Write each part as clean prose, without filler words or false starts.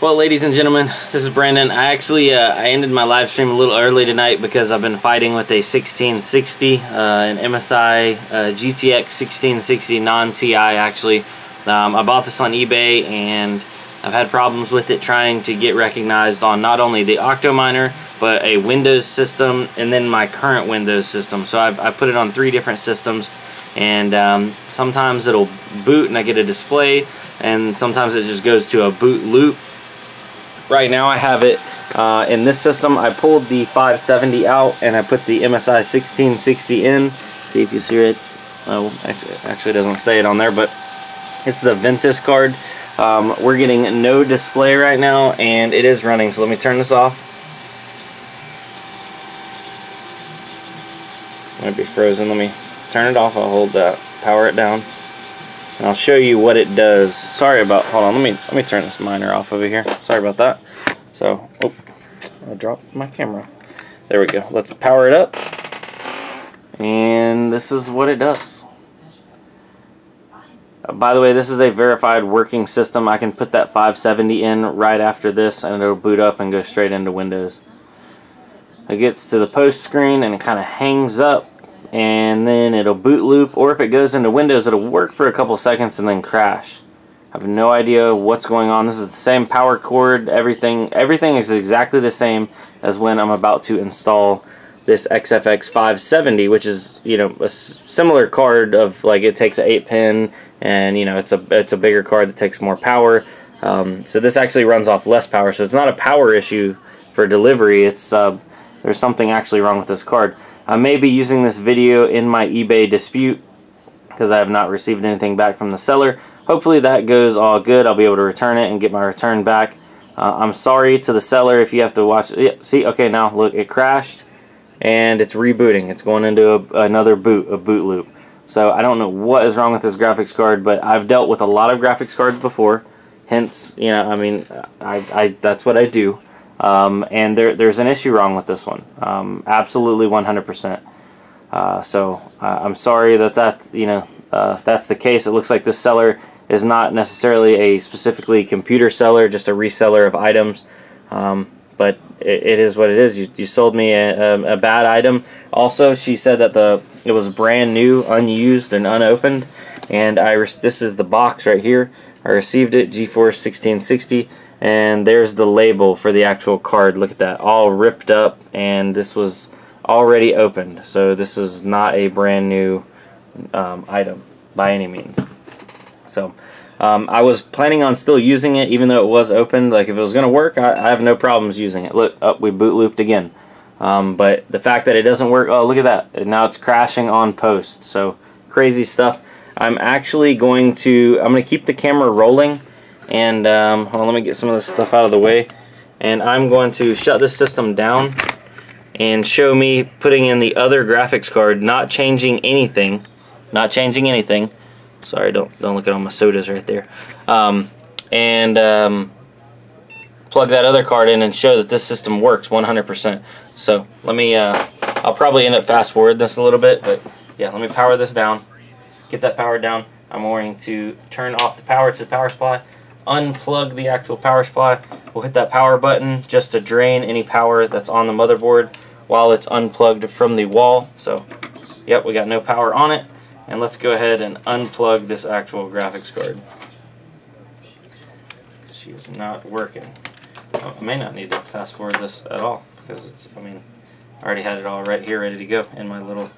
Well, ladies and gentlemen, this is Brandon. I actually I ended my live stream a little early tonight because I've been fighting with a 1660, an MSI GTX 1660 non-TI actually. I bought this on eBay and I've had problems with it trying to get recognized on not only the Octominer but a Windows system and then my current Windows system. So I put it on 3 different systems, and sometimes it'll boot and I get a display, and sometimes it just goes to a boot loop. Right now I have it in this system. I pulled the 570 out and I put the MSI 1660 in. See if you see it. Oh, actually it doesn't say it on there, but it's the Ventus card. We're getting no display right now and it is running, so let me turn this off. Might be frozen. Let me turn it off. I'll hold that, power it down, and I'll show you what it does. Sorry about, hold on, let me turn this miner off over here. Sorry about that. So, oh, I dropped my camera. There we go. Let's power it up. And this is what it does. By the way, this is a verified working system. I can put that 570 in right after this and it'll boot up and go straight into Windows. It gets to the post screen and it kind of hangs up, and then it'll boot loop, or if it goes into Windows it'll work for a couple seconds and then crash. I have no idea what's going on. This is the same power cord, everything is exactly the same as when I'm about to install this XFX 570, which is, you know, a similar card of, like, it takes an 8-pin, and, you know, it's a bigger card that takes more power. So this actually runs off less power, so it's not a power issue for delivery. It's there's something actually wrong with this card. I may be using this video in my eBay dispute because I have not received anything back from the seller. Hopefully that goes all good. I'll be able to return it and get my return back. I'm sorry to the seller if you have to watch it. Yeah, see, okay, now look, it crashed and it's rebooting. It's going into another boot loop. So I don't know what is wrong with this graphics card, but I've dealt with a lot of graphics cards before. Hence, you know, I mean, that's what I do. And there's an issue wrong with this one. Absolutely 100%. So I'm sorry that you know, that's the case. It looks like this seller is not necessarily a specifically computer seller, just a reseller of items. But it is what it is. You sold me a bad item. Also, she said that it was brand new, unused, and unopened. And this is the box right here. I received it, GeForce 1660, and there's the label for the actual card. Look at that, all ripped up, and this was already opened. So this is not a brand new item by any means. So I was planning on still using it even though it was opened. Like, if it was going to work, I have no problems using it. Look, up, we boot looped again. But the fact that it doesn't work, oh, look at that. Now it's crashing on post. So crazy stuff. I'm actually going to keep the camera rolling, and hold on, let me get some of this stuff out of the way. And I'm going to shut this system down and show me putting in the other graphics card, not changing anything. Sorry, don't look at all my sodas right there. And plug that other card in and show that this system works 100%. So let me, I'll probably end up fast forward this a little bit, but yeah, let me power this down. Get that power down. I'm going to turn off the power to the power supply, unplug the actual power supply. We'll hit that power button just to drain any power that's on the motherboard while it's unplugged from the wall. So, yep, we got no power on it. And let's go ahead and unplug this actual graphics card. She is not working. Oh, I may not need to fast forward this at all because it's, I mean, I already had it all right here ready to go in my little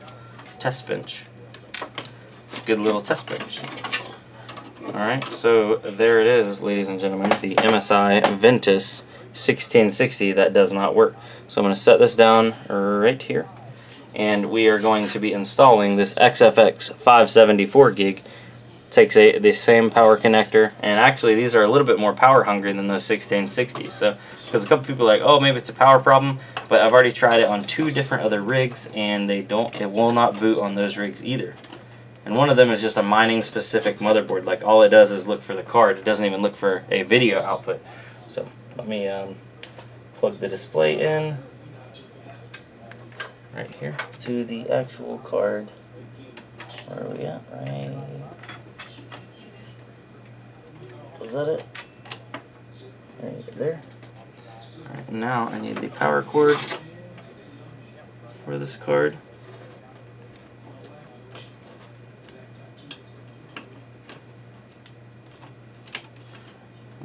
test bench. Good little test bench. Alright, so there it is, ladies and gentlemen, the MSI Ventus 1660 that does not work. So I'm going to set this down right here, and we are going to be installing this XFX 574 gig. Takes the same power connector, and actually these are a little bit more power hungry than those 1660s. So, because a couple people are like, oh, maybe it's a power problem, but I've already tried it on 2 different other rigs, and it will not boot on those rigs either. And one of them is just a mining specific motherboard. Like, all it does is look for the card. It doesn't even look for a video output. So let me plug the display in right here to the actual card. Where are we at? Right. Was that it? Right there. Alright, now I need the power cord for this card.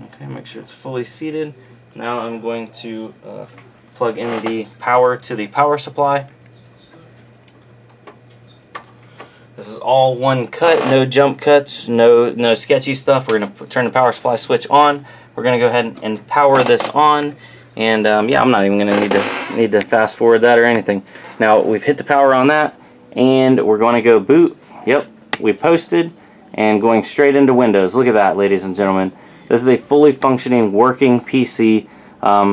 Okay, make sure it's fully seated. Now I'm going to plug in the power to the power supply. This is all one cut, no jump cuts, no sketchy stuff. We're going to turn the power supply switch on. We're going to go ahead and power this on. And yeah, I'm not even going to need to fast forward that or anything. Now we've hit the power on that, and we're going to go boot. Yep, we posted and going straight into Windows. Look at that, ladies and gentlemen. This is a fully functioning, working PC.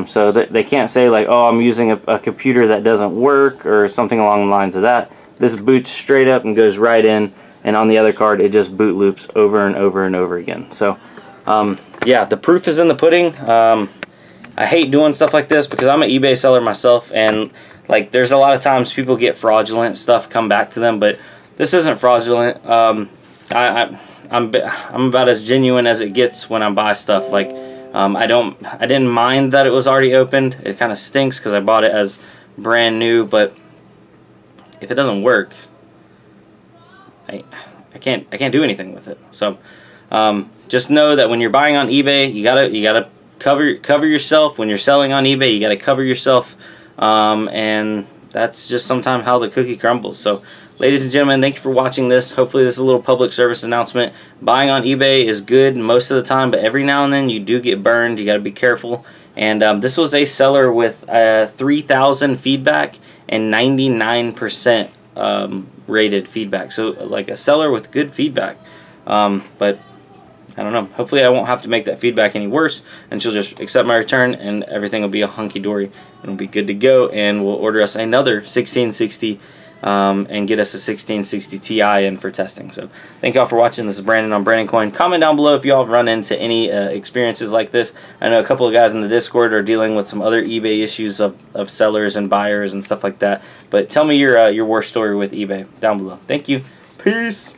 So that they can't say like, oh, I'm using a computer that doesn't work or something along the lines of that. This boots straight up and goes right in, and on the other card it just boot loops over and over and over again. So yeah, the proof is in the pudding. I hate doing stuff like this because I'm an eBay seller myself, and like there's a lot of times people get fraudulent stuff come back to them, but this isn't fraudulent. I'm about as genuine as it gets when I buy stuff. Like I didn't mind that it was already opened. It kind of stinks because I bought it as brand new, but if it doesn't work, I can't do anything with it. So just know that when you're buying on eBay, you gotta cover yourself. When you're selling on eBay, you gotta cover yourself, and that's just sometimes how the cookie crumbles. So ladies and gentlemen, thank you for watching this. Hopefully this is a little public service announcement. Buying on eBay is good most of the time, but every now and then you do get burned. You gotta be careful. And this was a seller with 3,000 feedback and 99% rated feedback. So like a seller with good feedback. But I don't know. Hopefully I won't have to make that feedback any worse, and she'll just accept my return, and everything will be a hunky-dory, and it'll be good to go, and we'll order us another 1660 and get us a 1660 Ti in for testing. So thank y'all for watching. This is Brandon on Brandon Coin. Comment down below if y'all have run into any experiences like this. I know a couple of guys in the Discord are dealing with some other eBay issues of sellers and buyers and stuff like that. But tell me your worst story with eBay down below. Thank you. Peace.